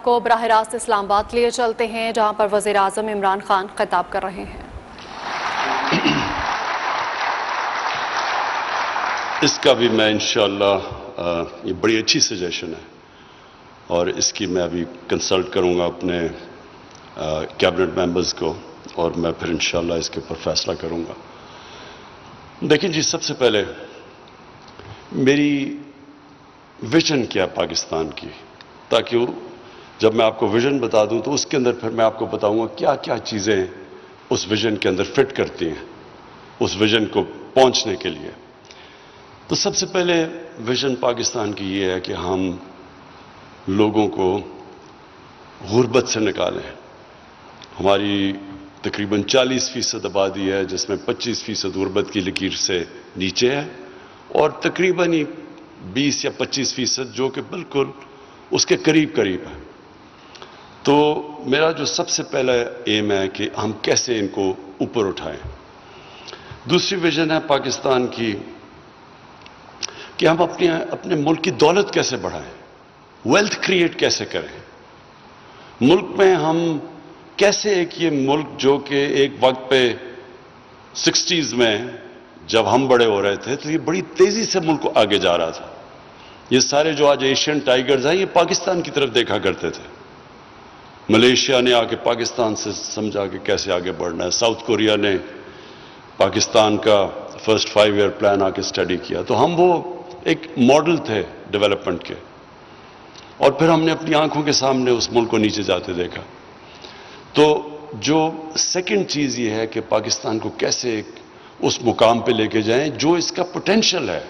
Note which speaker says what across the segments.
Speaker 1: آپ کو براہ راست اسلام آباد لیے چلتے ہیں جہاں پر وزیر اعظم عمران خان خطاب کر رہے ہیں۔
Speaker 2: اس کا بھی میں انشاءاللہ یہ بڑی اچھی سجیشن ہے اور اس کی میں ابھی کنسلٹ کروں گا اپنے کیبنٹ ممبرز کو اور میں پھر انشاءاللہ اس کے اوپر فیصلہ کروں گا۔ دیکھیں جی، سب سے پہلے میری ویژن کیا پاکستان کی، تاکہ جب میں آپ کو ویژن بتا دوں تو اس کے اندر پھر میں آپ کو بتاؤں گا کیا کیا چیزیں اس ویژن کے اندر فٹ کرتی ہیں اس ویژن کو پہنچنے کے لیے۔ تو سب سے پہلے ویژن پاکستان کی یہ ہے کہ ہم لوگوں کو غربت سے نکالیں۔ ہماری تقریباً 40% آبادی ہے جس میں 25% غربت کی لکیر سے نیچے ہے اور تقریباً 20 یا 25% جو کہ بالکل اس کے قریب ہے۔ تو میرا جو سب سے پہلا ایم ہے کہ ہم کیسے ان کو اوپر اٹھائیں۔ دوسری ویژن ہے پاکستان کی کہ ہم اپنے ملک کی دولت کیسے بڑھائیں، ویلتھ کریٹ کیسے کریں۔ ملک میں ہم کیسے یہ ملک جو کہ ایک وقت پہ 60s میں جب ہم بڑے ہو رہے تھے تو یہ بڑی تیزی سے ملک آگے جا رہا تھا۔ یہ سارے جو آج ایشین ٹائیگرز ہیں یہ پاکستان کی طرف دیکھا کرتے تھے۔ ملیشیا نے آ کے پاکستان سے سمجھا کہ کیسے آگے بڑھنا ہے، ساؤتھ کوریا نے پاکستان کا فرسٹ 5 ایئر پلان آ کے اسٹڈی کیا، تو ہم وہ ایک ماڈل تھے ڈیولپمنٹ کے، اور پھر ہم نے اپنی آنکھوں کے سامنے اس ملک کو نیچے جاتے دیکھا۔ تو جو سیکنڈ چیز یہ ہے کہ پاکستان کو کیسے اس مقام پہ لے کے جائیں جو اس کا پوٹینشل ہے۔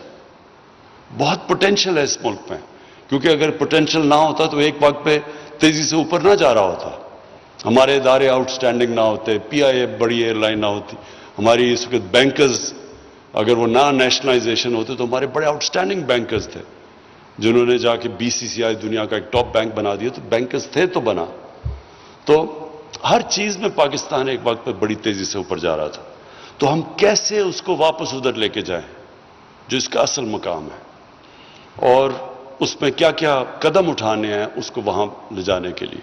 Speaker 2: بہت پوٹینشل ہے اس ملک میں، کیونکہ اگر پوٹینشل نہ ہوتا تو ایک وقت پہ تیزی سے اوپر نہ جا رہا ہوتا، ہمارے ادارے آؤٹ سٹینڈنگ نہ ہوتے، پی آئی اے بڑی ایئر لائن نہ ہوتی، ہماری اس وقت بینکرز اگر وہ نہ نیشنلائزیشن ہوتے تو ہمارے بڑے آؤٹ سٹینڈنگ بینکرز تھے جنہوں نے جا کے BCCI دنیا کا ایک ٹاپ بینک بنا دیا، تو بینکرز تھے تو بنا۔ تو ہر چیز میں پاکستان ایک وقت پہ بڑی تیزی سے اوپر جا رہا تھا، تو ہم کیسے اس کو واپس ادھر لے کے جائیں جو اس کا اصل مقام ہے، اور اس میں کیا کیا قدم اٹھانے ہیں اس کو وہاں لے جانے کے لیے۔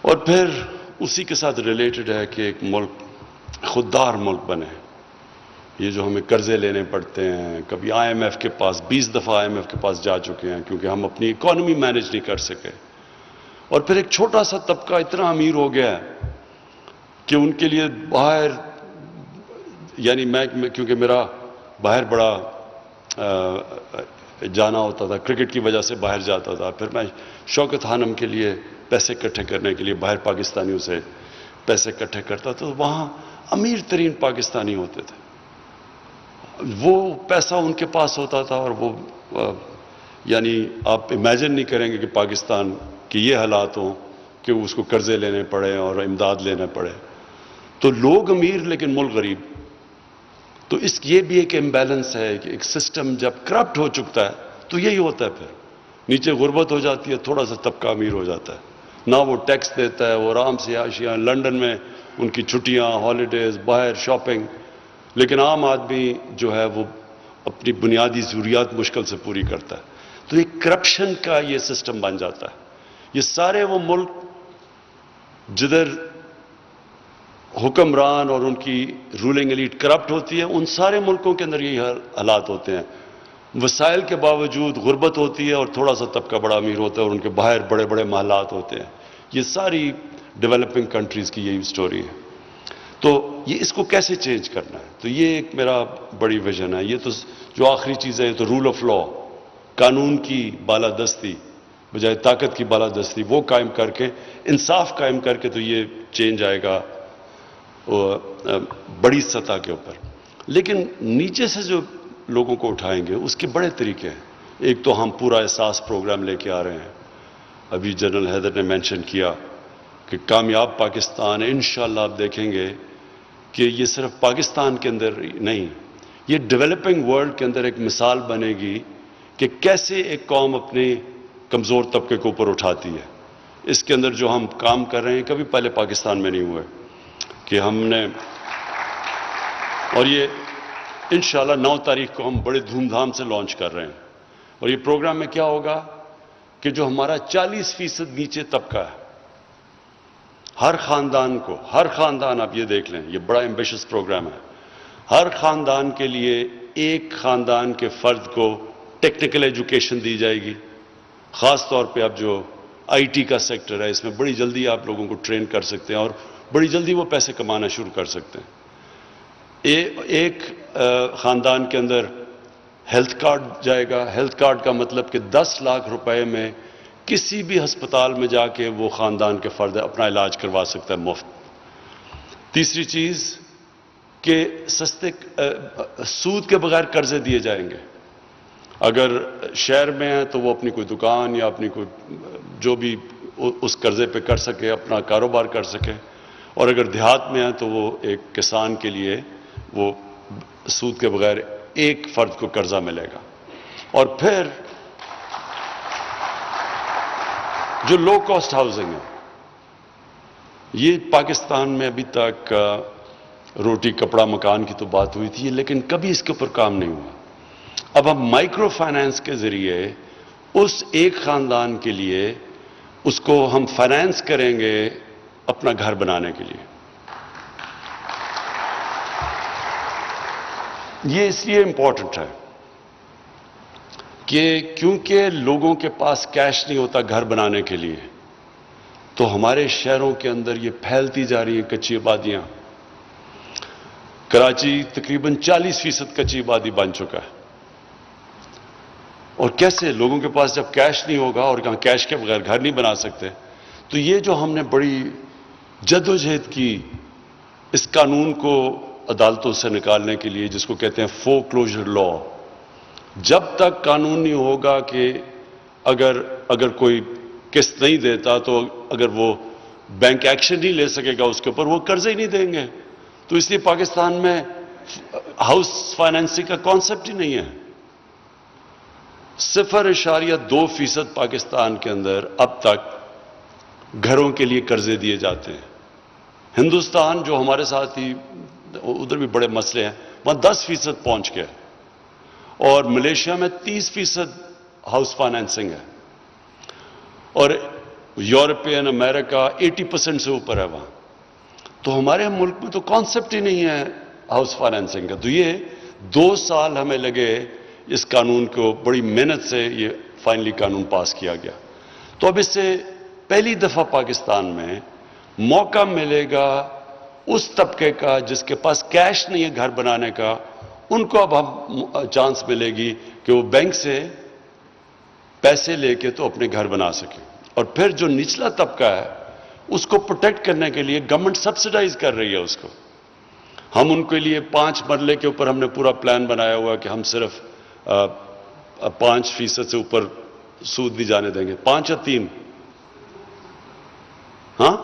Speaker 2: اور پھر اسی کے ساتھ ریلیٹڈ ہے کہ ایک ملک خوددار ملک بنے۔ یہ جو ہمیں قرضے لینے پڑتے ہیں، کبھی IMF کے پاس 20 دفعہ IMF کے پاس جا چکے ہیں کیونکہ ہم اپنی اکانومی مینیج نہیں کر سکے، اور پھر ایک چھوٹا سا طبقہ اتنا امیر ہو گیا ہے کہ ان کے لیے باہر، یعنی میں کیونکہ میرا باہر بڑا جانا ہوتا تھا، کرکٹ کی وجہ سے باہر جاتا تھا، پھر میں شوکت خانم کے لیے پیسے اکٹھے کرنے کے لیے باہر پاکستانیوں سے پیسے اکٹھے کرتا، تو وہاں امیر ترین پاکستانی ہوتے تھے، وہ پیسہ ان کے پاس ہوتا تھا، اور وہ یعنی آپ امیجن نہیں کریں گے کہ پاکستان کے یہ حالات ہوں کہ اس کو قرضے لینے پڑے اور امداد لینے پڑے۔ تو لوگ امیر لیکن ملک غریب۔ تو یہ بھی ایک امبیلنس ہے کہ ایک سسٹم جب کرپٹ ہو چکتا ہے تو یہی ہوتا ہے، پھر نیچے غربت ہو جاتی ہے، تھوڑا سا طبقہ امیر ہو جاتا ہے، نہ وہ ٹیکس دیتا ہے، وہ آرام سے عیاشیاں، لنڈن میں ان کی چھٹیاں، ہالیڈیز، باہر شاپنگ، لیکن عام آدمی جو ہے وہ اپنی بنیادی ضروریات مشکل سے پوری کرتا ہے۔ تو ایک کرپشن کا یہ سسٹم بن جاتا ہے۔ یہ سارے وہ ملک جدھر حکمران اور ان کی رولنگ ایلیٹ کرپٹ ہوتی ہے، ان سارے ملکوں کے اندر یہی حالات ہوتے ہیں۔ وسائل کے باوجود غربت ہوتی ہے اور تھوڑا سا طبقہ بڑا امیر ہوتا ہے اور ان کے باہر بڑے بڑے محلات ہوتے ہیں۔ یہ ساری ڈیولپنگ کنٹریز کی یہی سٹوری ہے۔ تو یہ اس کو کیسے چینج کرنا ہے، تو یہ ایک میرا بڑی ویژن ہے۔ یہ تو جو آخری چیز ہے، یہ تو رول آف لا، قانون کی بالادستی بجائے طاقت کی بالادستی، وہ قائم کر کے، انصاف قائم کر کے، تو یہ چینج آئے گا بڑی سطح کے اوپر۔ لیکن نیچے سے جو لوگوں کو اٹھائیں گے اس کے بڑے طریقے ہیں۔ ایک تو ہم پورا احساس پروگرام لے کے آ رہے ہیں، ابھی جنرل حیدر نے مینشن کیا کہ کامیاب پاکستان، انشاءاللہ آپ دیکھیں گے کہ یہ صرف پاکستان کے اندر نہیں، یہ ڈیولپنگ ورلڈ کے اندر ایک مثال بنے گی کہ کیسے ایک قوم اپنے کمزور طبقے کو اوپر اٹھاتی ہے۔ اس کے اندر جو ہم کام کر رہے ہیں کبھی پہلے پاکستان میں نہیں ہوئے کہ ہم نے، اور یہ انشاءاللہ 9 تاریخ کو ہم بڑے دھوم دھام سے لانچ کر رہے ہیں۔ اور یہ پروگرام میں کیا ہوگا کہ جو ہمارا 40% نیچے طبقہ ہے، ہر خاندان آپ یہ دیکھ لیں، یہ بڑا ایمبیشس پروگرام ہے، ہر خاندان کے لیے ایک خاندان کے فرد کو ٹیکنیکل ایجوکیشن دی جائے گی. خاص طور پہ اب جو آئی ٹی کا سیکٹر ہے، اس میں بڑی جلدی آپ لوگوں کو ٹرین کر سکتے ہیں اور بڑی جلدی وہ پیسے کمانا شروع کر سکتے ہیں. ایک خاندان کے اندر ہیلتھ کارڈ جائے گا. ہیلتھ کارڈ کا مطلب کہ 10 لاکھ روپے میں کسی بھی ہسپتال میں جا کے وہ خاندان کے فرد اپنا علاج کروا سکتا ہے مفت. تیسری چیز کہ سستے سود کے بغیر قرضے دیے جائیں گے. اگر شہر میں ہیں تو وہ اپنی کوئی دکان یا اپنی کوئی جو بھی اس قرضے پہ کر سکے، اپنا کاروبار کر سکے. اور اگر دیہات میں ہیں تو وہ ایک کسان کے لیے وہ سود کے بغیر ایک فرد کو قرضہ ملے گا. اور پھر جو لو کاسٹ ہاؤسنگ ہے، یہ پاکستان میں ابھی تک روٹی کپڑا مکان کی تو بات ہوئی تھی، لیکن کبھی اس کے اوپر کام نہیں ہوا. اب ہم مائکرو فائنانس کے ذریعے اس ایک خاندان کے لیے اس کو ہم فائنانس کریں گے اپنا گھر بنانے کے لیے. یہ اس لیے امپورٹنٹ ہے کہ کیونکہ لوگوں کے پاس کیش نہیں ہوتا گھر بنانے کے لیے، تو ہمارے شہروں کے اندر یہ پھیلتی جا رہی ہیں کچی آبادیاں. کراچی تقریباً 40% کچی آبادی بن چکا ہے. اور کیسے لوگوں کے پاس جب کیش نہیں ہوگا اور کہاں کیش کے بغیر گھر نہیں بنا سکتے. تو یہ جو ہم نے بڑی جدوجہد کی اس قانون کو عدالتوں سے نکالنے کے لیے، جس کو کہتے ہیں فور کلوجر لا، جب تک قانون نہیں ہوگا کہ اگر کوئی قسط نہیں دیتا تو اگر وہ بینک ایکشن نہیں لے سکے گا اس کے اوپر، وہ قرضے ہی نہیں دیں گے. تو اس لیے پاکستان میں ہاؤس فائنینسنگ کا کانسیپٹ ہی نہیں ہے. 0.2% پاکستان کے اندر اب تک گھروں کے لیے قرضے دیے جاتے ہیں. ہندوستان جو ہمارے ساتھ ہی ادھر بھی بڑے مسئلے ہیں، وہاں 10% پہنچ گئے. اور ملیشیا میں 30% ہاؤس فائنینسنگ ہے. اور یورپین امریکہ 80% سے اوپر ہے وہاں. تو ہمارے ملک میں تو کانسیپٹ ہی نہیں ہے ہاؤس فائنینسنگ کا. تو یہ 2 سال ہمیں لگے اس قانون کو، بڑی محنت سے یہ فائنلی قانون پاس کیا گیا. تو اب اس سے پہلی دفعہ پاکستان میں موقع ملے گا اس طبقے کا جس کے پاس کیش نہیں ہے گھر بنانے کا، ان کو اب ہم چانس ملے گی کہ وہ بینک سے پیسے لے کے تو اپنے گھر بنا سکیں. اور پھر جو نچلا طبقہ ہے اس کو پروٹیکٹ کرنے کے لیے گورنمنٹ سبسیڈائز کر رہی ہے اس کو. ہم ان کے لیے 5 مرلے کے اوپر ہم نے پورا پلان بنایا ہوا کہ ہم صرف 5% سے اوپر سود نہیں جانے دیں گے. 5 یا 3؟ ہاں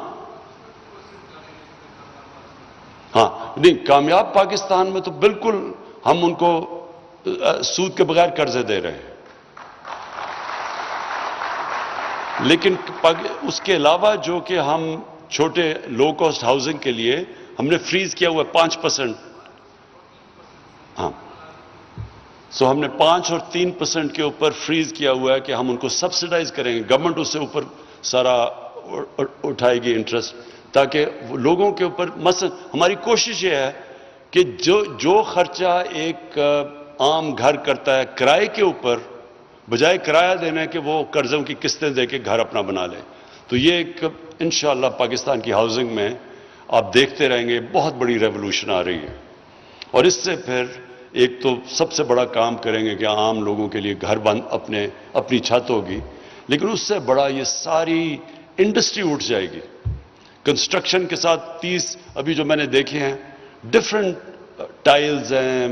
Speaker 2: نہیں، کامیاب پاکستان میں تو بالکل ہم ان کو سود کے بغیر قرضے دے رہے ہیں. لیکن اس کے علاوہ جو کہ ہم چھوٹے لو کاسٹ ہاؤسنگ کے لیے ہم نے فریز کیا ہوا ہے 5%. ہاں، سو ہم نے 5 اور 3% کے اوپر فریز کیا ہوا ہے کہ ہم ان کو سبسیڈائز کریں گے. گورنمنٹ اس سے اوپر سارا اٹھائے گی انٹرسٹ، تاکہ لوگوں کے اوپر مثلا ہماری کوشش یہ ہے کہ جو خرچہ ایک عام گھر کرتا ہے کرائے کے اوپر، بجائے کرایہ دینے کہ وہ قرضوں کی قسطیں دے کے گھر اپنا بنا لے. تو یہ ایک انشاءاللہ پاکستان کی ہاؤسنگ میں آپ دیکھتے رہیں گے بہت بڑی ریولوشن آ رہی ہے. اور اس سے پھر ایک تو سب سے بڑا کام کریں گے کہ عام لوگوں کے لیے گھر بند اپنی چھت ہوگی. لیکن اس سے بڑا یہ ساری انڈسٹری اٹھ جائے گی کنسٹرکشن کے ساتھ. 30 ابھی جو میں نے دیکھے ہیں ڈفرنٹ ٹائلز ہیں،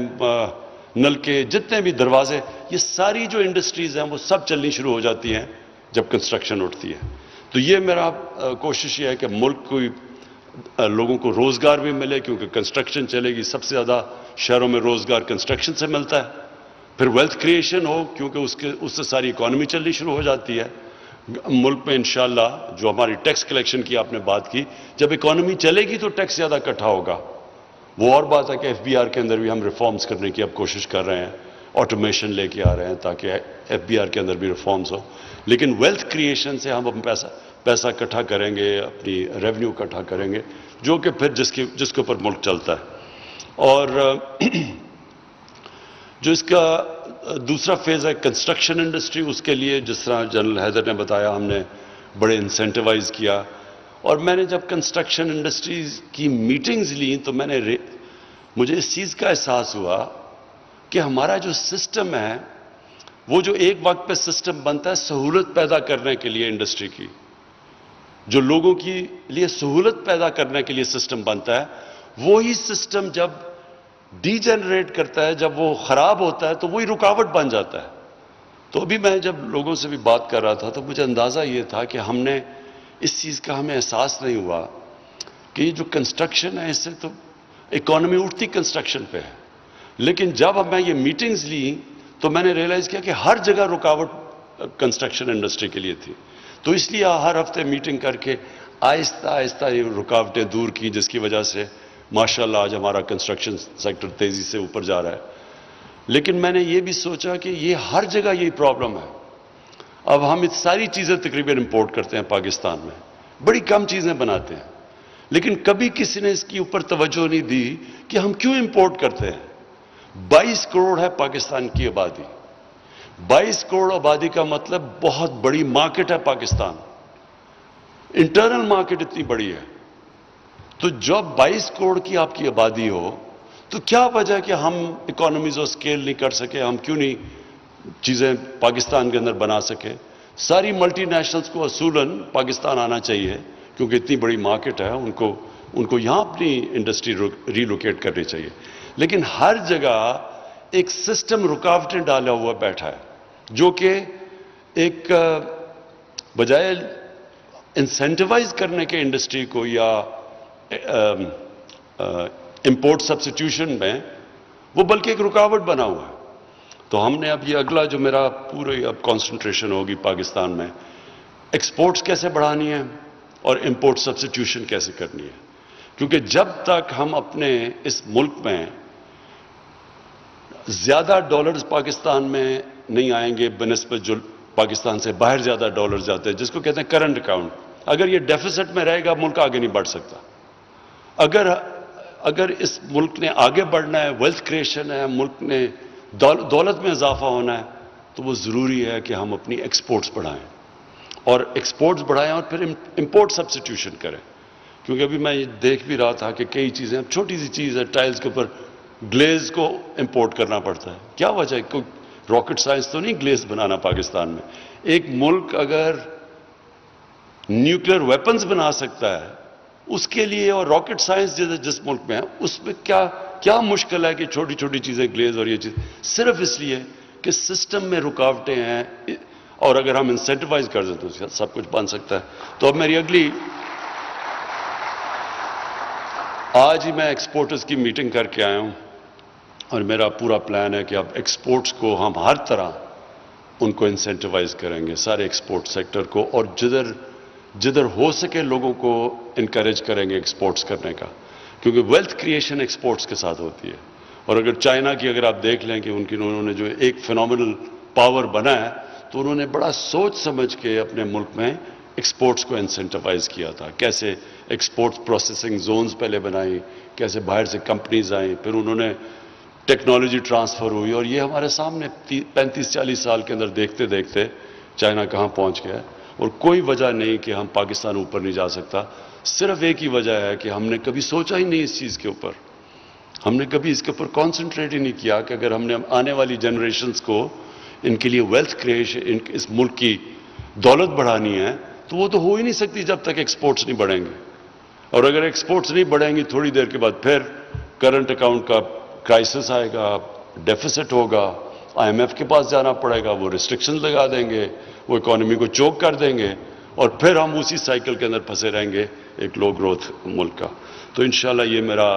Speaker 2: نلکے، جتنے بھی دروازے، یہ ساری جو انڈسٹریز ہیں وہ سب چلنی شروع ہو جاتی ہیں جب کنسٹرکشن اٹھتی ہے. تو یہ میرا کوشش یہ ہے کہ ملک کو لوگوں کو روزگار بھی ملے، کیونکہ کنسٹرکشن چلے گی. سب سے زیادہ شہروں میں روزگار کنسٹرکشن سے ملتا ہے. پھر ویلتھ کریشن ہو، کیونکہ اس سے ساری اکانومی چلنی شروع ہو جاتی ہے. ملک میں انشاءاللہ جو ہماری ٹیکس کلیکشن کی آپ نے بات کی، جب اکانومی چلے گی تو ٹیکس زیادہ اکٹھا ہوگا. وہ اور بات ہے کہ FBR کے اندر بھی ہم ریفارمز کرنے کی اب کوشش کر رہے ہیں. آٹومیشن لے کے آ رہے ہیں تاکہ FBR کے اندر بھی ریفارمز ہو. لیکن ویلتھ کریشن سے ہم اپنا پیسہ اکٹھا کریں گے, اپنی ریونیو اکٹھا کریں گے, جو کہ پھر جس کے اوپر ملک چلتا ہے. اور جو اس کا دوسرا فیز ہے کنسٹرکشن انڈسٹری, اس کے لیے جس طرح جنرل حیدر نے بتایا ہم نے بڑے انسینٹیوائز کیا. اور میں نے جب کنسٹرکشن انڈسٹریز کی میٹنگز لیں تو مجھے اس چیز کا احساس ہوا کہ ہمارا جو سسٹم ہے وہ جو ایک وقت پہ سسٹم بنتا ہے سہولت پیدا کرنے کے لیے انڈسٹری کی, جو لوگوں کے لیے سہولت پیدا کرنے کے لیے سسٹم بنتا ہے, وہی سسٹم جب ڈی جنریٹ کرتا ہے, جب وہ خراب ہوتا ہے تو وہی رکاوٹ بن جاتا ہے. تو ابھی میں جب لوگوں سے بھی بات کر رہا تھا تو مجھے اندازہ یہ تھا کہ اس چیز کا ہمیں احساس نہیں ہوا کہ یہ جو کنسٹرکشن ہے اس سے تو اکانومی اٹھتی کنسٹرکشن پہ ہے. لیکن جب میں یہ میٹنگز لی تو میں نے ریئلائز کیا کہ ہر جگہ رکاوٹ کنسٹرکشن انڈسٹری کے لیے تھی. تو اس لیے ہر ہفتے میٹنگ کر کے آہستہ آہستہ یہ رکاوٹیں دور کی, جس کی وجہ سے ماشاءاللہ آج ہمارا کنسٹرکشن سیکٹر تیزی سے اوپر جا رہا ہے. لیکن میں نے یہ بھی سوچا کہ یہ ہر جگہ یہی پرابلم ہے. اب ہم ساری چیزیں تقریباً امپورٹ کرتے ہیں پاکستان میں, بڑی کم چیزیں بناتے ہیں, لیکن کبھی کسی نے اس کی اوپر توجہ نہیں دی کہ ہم کیوں امپورٹ کرتے ہیں. 22 کروڑ ہے پاکستان کی آبادی. 22 کروڑ آبادی کا مطلب بہت بڑی مارکیٹ ہے پاکستان, انٹرنل مارکیٹ اتنی بڑی ہے. تو جب 22 کروڑ کی آپ کی آبادی ہو تو کیا وجہ کہ ہم اکانومیز آف اسکیل نہیں کر سکے, ہم کیوں نہیں چیزیں پاکستان کے اندر بنا سکے. ساری ملٹی نیشنلز کو اصولاً پاکستان آنا چاہیے کیونکہ اتنی بڑی مارکیٹ ہے, ان کو یہاں اپنی انڈسٹری ریلوکیٹ کرنی چاہیے. لیکن ہر جگہ ایک سسٹم رکاوٹیں ڈالا ہوا بیٹھا ہے جو کہ ایک بجائے انسینٹیوائز کرنے کے انڈسٹری کو یا امپورٹ سبسٹیوشن میں, وہ بلکہ ایک رکاوٹ بنا ہوا ہے. تو ہم نے اب یہ اگلا جو میرا پورے اب کانسنٹریشن ہوگی پاکستان میں, ایکسپورٹس کیسے بڑھانی ہے اور امپورٹ سبسٹیوشن کیسے کرنی ہے. کیونکہ جب تک ہم اپنے اس ملک میں زیادہ ڈالرز پاکستان میں نہیں آئیں گے بنسبت جو پاکستان سے باہر زیادہ ڈالرز جاتے ہیں, جس کو کہتے ہیں کرنٹ اکاؤنٹ, اگر یہ ڈیفیسٹ میں رہے گا ملک آگے نہیں بڑھ سکتا. اگر اس ملک نے آگے بڑھنا ہے, ویلتھ کریشن ہے, ملک نے دولت میں اضافہ ہونا ہے, تو وہ ضروری ہے کہ ہم اپنی ایکسپورٹس بڑھائیں اور ایکسپورٹس بڑھائیں اور پھر امپورٹ سبسٹیوشن کریں. کیونکہ ابھی میں یہ دیکھ بھی رہا تھا کہ کئی چیزیں, چھوٹی سی چیز ہے, ٹائلز کے اوپر گلیز کو امپورٹ کرنا پڑتا ہے. کیا وجہ ہے؟ کوئی راکٹ سائنس تو نہیں گلیز بنانا پاکستان میں. ایک ملک اگر نیوکلیر ویپنز بنا سکتا ہے اس کے لیے, اور راکٹ سائنس جس ملک میں ہے اس میں کیا مشکل ہے کہ چھوٹی چھوٹی چیزیں گلیز اور یہ چیز, صرف اس لیے کہ سسٹم میں رکاوٹیں ہیں, اور اگر ہم انسینٹیوائز کر دیں تو سب کچھ بن سکتا ہے. تو اب میری آج ہی میں ایکسپورٹرز کی میٹنگ کر کے آیا ہوں اور میرا پورا پلان ہے کہ اب ایکسپورٹس کو ہم ہر طرح ان کو انسینٹیوائز کریں گے, سارے ایکسپورٹ سیکٹر کو, اور جدھر ہو سکے لوگوں کو انکریج کریں گے ایکسپورٹس کرنے کا, کیونکہ ویلتھ کریشن ایکسپورٹس کے ساتھ ہوتی ہے. اور اگر چائنا کی اگر آپ دیکھ لیں کہ انہوں نے جو ایک فینومینل پاور بنا ہے, تو انہوں نے بڑا سوچ سمجھ کے اپنے ملک میں ایکسپورٹس کو انسینٹیوائز کیا تھا. کیسے ایکسپورٹس پروسیسنگ زونز پہلے بنائی, کیسے باہر سے کمپنیز آئیں, پھر انہوں نے ٹیکنالوجی ٹرانسفر ہوئی, اور یہ ہمارے سامنے 35-40 سال کے اندر دیکھتے دیکھتے چائنا کہاں پہنچ گیا. اور کوئی وجہ نہیں کہ ہم پاکستان اوپر نہیں جا سکتا. صرف ایک ہی وجہ ہے کہ ہم نے کبھی سوچا ہی نہیں اس چیز کے اوپر, ہم نے کبھی اس کے اوپر کانسنٹریٹ ہی نہیں کیا کہ اگر ہم نے آنے والی جنریشنز کو ان کے لیے ویلتھ کریشن, اس ملک کی دولت بڑھانی ہے, تو وہ تو ہو ہی نہیں سکتی جب تک ایکسپورٹس نہیں بڑھیں گے. اور اگر ایکسپورٹس نہیں بڑھیں گی تھوڑی دیر کے بعد پھر کرنٹ اکاؤنٹ کا کرائسس آئے گا, ڈیفیسٹ ہوگا, IMF کے پاس جانا پڑے گا, وہ ریسٹرکشن لگا دیں گے, وہ اکانومی کو چوک کر دیں گے, اور پھر ہم اسی سائیکل کے اندر پھنسے رہیں گے ایک لو گروتھ ملک کا. تو انشاءاللہ یہ میرا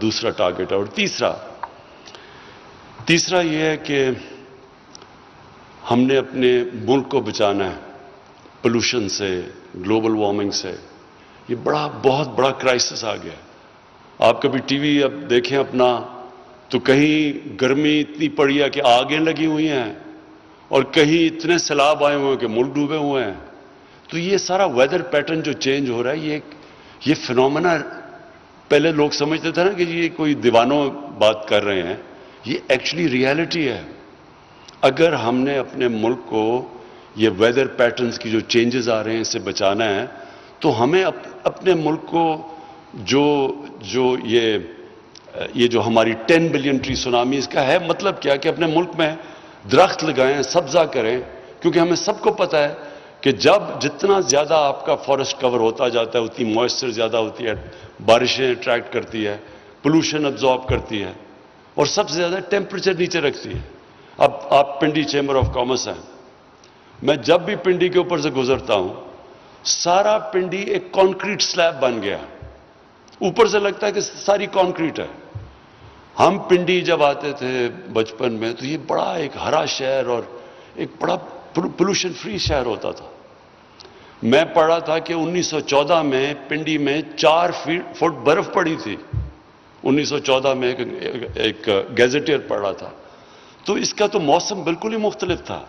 Speaker 2: دوسرا ٹارگٹ ہے. اور تیسرا یہ ہے کہ ہم نے اپنے ملک کو بچانا ہے پولوشن سے, گلوبل وارمنگ سے. یہ بہت بڑا کرائسس آ گیا. آپ کبھی ٹی وی اب دیکھیں اپنا تو کہیں گرمی اتنی پڑی ہے کہ آگیں لگی ہوئی ہیں اور کہیں اتنے سیلاب آئے ہوئے ہیں کہ ملک ڈوبے ہوئے ہیں. تو یہ سارا ویدر پیٹرن جو چینج ہو رہا ہے یہ فنومنا پہلے لوگ سمجھتے تھے نا کہ یہ کوئی دیوانوں بات کر رہے ہیں, یہ ایکچولی ریالٹی ہے. اگر ہم نے اپنے ملک کو یہ ویدر پیٹرنز کی جو چینجز آ رہے ہیں اس سے بچانا ہے تو ہمیں اپنے ملک کو جو یہ جو ہماری 10 بلین ٹری سونامی اس کا ہے مطلب کیا کہ اپنے ملک میں درخت لگائیں, سبزہ کریں, کیونکہ ہمیں سب کو پتہ ہے کہ جتنا زیادہ آپ کا فارسٹ کور ہوتا جاتا ہے اتنی موئسچر زیادہ ہوتی ہے, بارشیں اٹریکٹ کرتی ہے, پولوشن ابزارب کرتی ہے اور سب سے زیادہ ٹیمپریچر نیچے رکھتی ہے. اب آپ پنڈی چیمبر آف کامرس ہیں, میں جب بھی پنڈی کے اوپر سے گزرتا ہوں سارا پنڈی ایک کانکریٹ سلیب بن گیا, اوپر سے لگتا ہے کہ ساری کانکریٹ ہے. ہم پنڈی جب آتے تھے بچپن میں تو یہ بڑا ایک ہرا شہر اور ایک بڑا پولوشن فری شہر ہوتا تھا. میں پڑھا تھا کہ 1914 میں پنڈی میں 4 فٹ برف پڑی تھی. 1914 میں ایک گیزیٹیئر پڑھا تھا. تو اس کا تو موسم بالکل ہی مختلف تھا.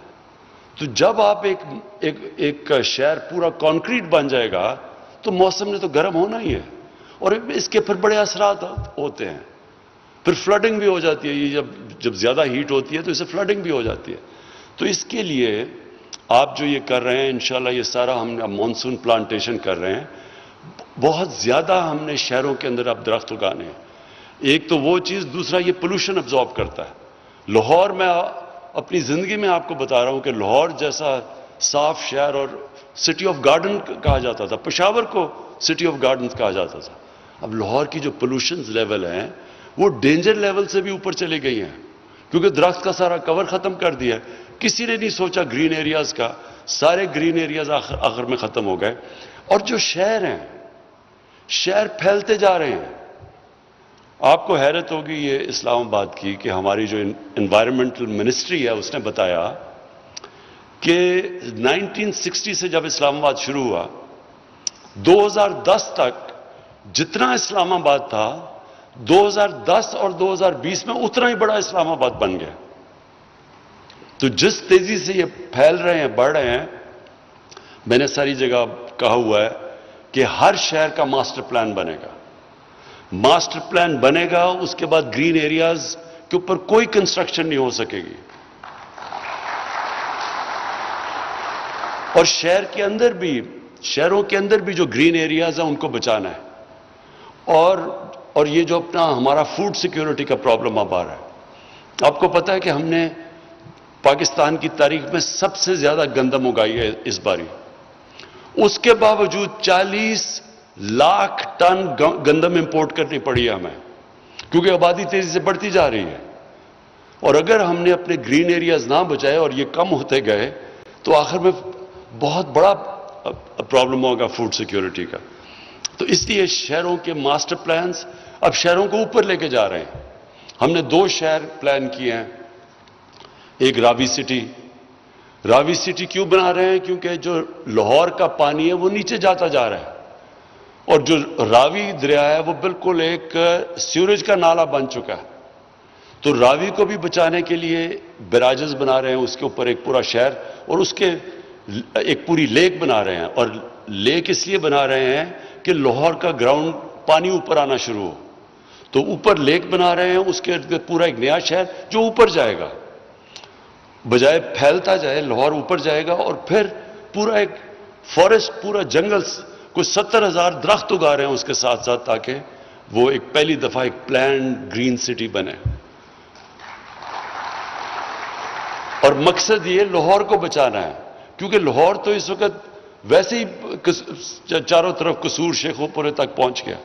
Speaker 2: تو جب آپ ایک شہر پورا کانکریٹ بن جائے گا تو موسم نے تو گرم ہونا ہی ہے اور اس کے پھر بڑے اثرات ہوتے ہیں. پھر فلڈنگ بھی ہو جاتی ہے. یہ جب زیادہ ہیٹ ہوتی ہے تو اسے فلڈنگ بھی ہو جاتی ہے. تو اس کے لیے آپ جو یہ کر رہے ہیں انشاءاللہ یہ سارا ہم مانسون پلانٹیشن کر رہے ہیں. بہت زیادہ ہم نے شہروں کے اندر اب درخت اگانے ہیں. ایک تو وہ چیز, دوسرا یہ پولوشن ابزارب کرتا ہے. لاہور میں اپنی زندگی میں آپ کو بتا رہا ہوں کہ لاہور جیسا صاف شہر اور سٹی آف گارڈن کہا جاتا تھا, پشاور کو سٹی آف گارڈنز کہا جاتا تھا. اب لاہور کی جو پولوشنز لیول ہیں وہ ڈینجر لیول سے بھی اوپر چلے گئی ہیں کیونکہ درخت کا سارا کور ختم کر دیا ہے. کسی نے نہیں سوچا گرین ایریاز کا, سارے گرین ایریاز آخر میں ختم ہو گئے. اور جو شہر ہیں, شہر پھیلتے جا رہے ہیں. آپ کو حیرت ہوگی یہ اسلام آباد کی کہ ہماری جو انوائرمنٹل منسٹری ہے اس نے بتایا کہ 1960 سے جب اسلام آباد شروع ہوا 2010 تک جتنا اسلام آباد تھا 2010 اور 2020 میں اتنا ہی بڑا اسلام آباد بن گیا. تو جس تیزی سے یہ پھیل رہے ہیں, بڑھ رہے ہیں, میں نے ساری جگہ کہا ہوا ہے کہ ہر شہر کا ماسٹر پلان بنے گا. ماسٹر پلان بنے گا, اس کے بعد گرین ایریاز کے اوپر کوئی کنسٹرکشن نہیں ہو سکے گی. اور شہروں کے اندر بھی جو گرین ایریاز ہیں ان کو بچانا ہے. اور یہ جو اپنا ہمارا فوڈ سیکیورٹی کا پرابلم اب آ رہا ہے. آپ کو پتا ہے کہ ہم نے پاکستان کی تاریخ میں سب سے زیادہ گندم اگائی ہے اس باری. اس کے باوجود 40 لاکھ ٹن گندم امپورٹ کرنی پڑی ہے ہمیں کیونکہ آبادی تیزی سے بڑھتی جا رہی ہے. اور اگر ہم نے اپنے گرین ایریاز نہ بچائے اور یہ کم ہوتے گئے تو آخر میں بہت بڑا پرابلم ہوگا فوڈ سیکیورٹی کا. تو اس لیے شہروں کے ماسٹر پلانز اب شہروں کو اوپر لے کے جا رہے ہیں. ہم نے 2 شہر پلان کیے ہیں. ایک راوی سٹی کیوں بنا رہے ہیں؟ کیونکہ جو لاہور کا پانی ہے وہ نیچے جاتا جا رہا ہے اور جو راوی دریا ہے وہ بالکل ایک سیوریج کا نالا بن چکا ہے. تو راوی کو بھی بچانے کے لیے بیراجز بنا رہے ہیں, اس کے اوپر ایک پورا شہر اور اس کے ایک پوری لیک بنا رہے ہیں. اور لیک اس لیے بنا رہے ہیں کہ لاہور کا گراؤنڈ پانی اوپر آنا شروع ہو. تو اوپر لیک بنا رہے ہیں, اس کے پورا ایک نیا شہر جو اوپر جائے گا, بجائے پھیلتا جائے لاہور اوپر جائے گا. اور پھر پورا ایک فارسٹ, پورا جنگل, کچھ 70,000 درخت اگا رہے ہیں اس کے ساتھ ساتھ تاکہ وہ ایک پہلی دفعہ ایک پلانڈ گرین سٹی بنے. اور مقصد یہ لاہور کو بچانا ہے کیونکہ لاہور تو اس وقت ویسے ہی چاروں طرف قصور شیخو پورے تک پہنچ گیا.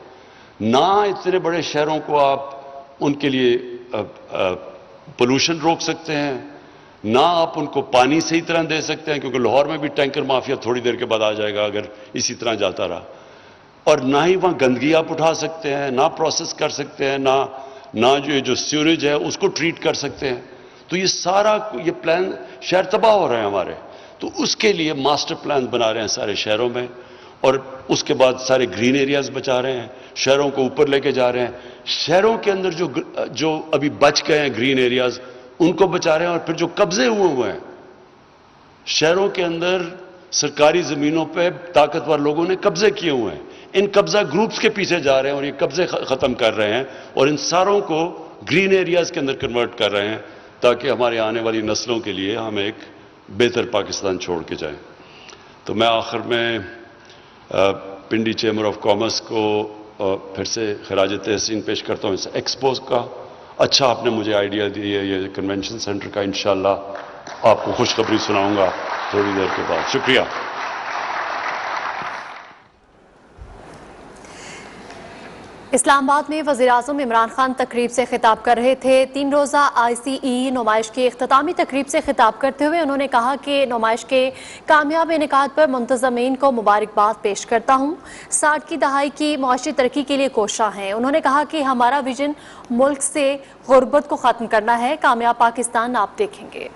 Speaker 2: نہ اتنے بڑے شہروں کو آپ ان کے لیے پولوشن روک سکتے ہیں, نہ آپ ان کو پانی صحیح طرح دے سکتے ہیں کیونکہ لاہور میں بھی ٹینکر مافیا تھوڑی دیر کے بعد آ جائے گا اگر اسی طرح جاتا رہا. اور نہ ہی وہاں گندگی آپ اٹھا سکتے ہیں, نہ پروسیس کر سکتے ہیں, نہ جو سیوریج ہے اس کو ٹریٹ کر سکتے ہیں. تو یہ سارا یہ پلان شہر تباہ ہو رہے ہیں ہمارے. تو اس کے لیے ماسٹر پلان بنا رہے ہیں سارے شہروں میں. اور اس کے بعد سارے گرین ایریاز بچا رہے ہیں, شہروں کو اوپر لے کے جا رہے ہیں. شہروں کے اندر جو ابھی بچ گئے ہیں گرین ایریاز, ان کو بچا رہے ہیں. اور پھر جو قبضے ہوئے ہیں شہروں کے اندر, سرکاری زمینوں پہ طاقتور لوگوں نے قبضے کیے ہوئے ہیں, ان قبضہ گروپس کے پیچھے جا رہے ہیں اور یہ قبضے ختم کر رہے ہیں اور ان ساروں کو گرین ایریاز کے اندر کنورٹ کر رہے ہیں تاکہ ہمارے آنے والی نسلوں کے لیے ہم ایک بہتر پاکستان چھوڑ کے جائیں. تو میں آخر میں پنڈی چیمبر آف کامرس کو پھر سے خراج تحسین پیش کرتا ہوں اس ایکسپوز کا. اچھا آپ نے مجھے آئیڈیا دی ہے یہ کنونشن سینٹر کا, انشاءاللہ آپ کو خوشخبری سناؤں گا تھوڑی دیر کے بعد. شکریہ.
Speaker 1: اسلام آباد میں وزیراعظم عمران خان تقریب سے خطاب کر رہے تھے. 3 روزہ ICE نمائش کی اختتامی تقریب سے خطاب کرتے ہوئے انہوں نے کہا کہ نمائش کے کامیاب انعقاد پر منتظمین کو مبارکباد پیش کرتا ہوں. 60 کی دہائی کی معاشی ترقی کے لیے کوشاں ہیں. انہوں نے کہا کہ ہمارا ویژن ملک سے غربت کو ختم کرنا ہے. کامیاب پاکستان آپ دیکھیں گے.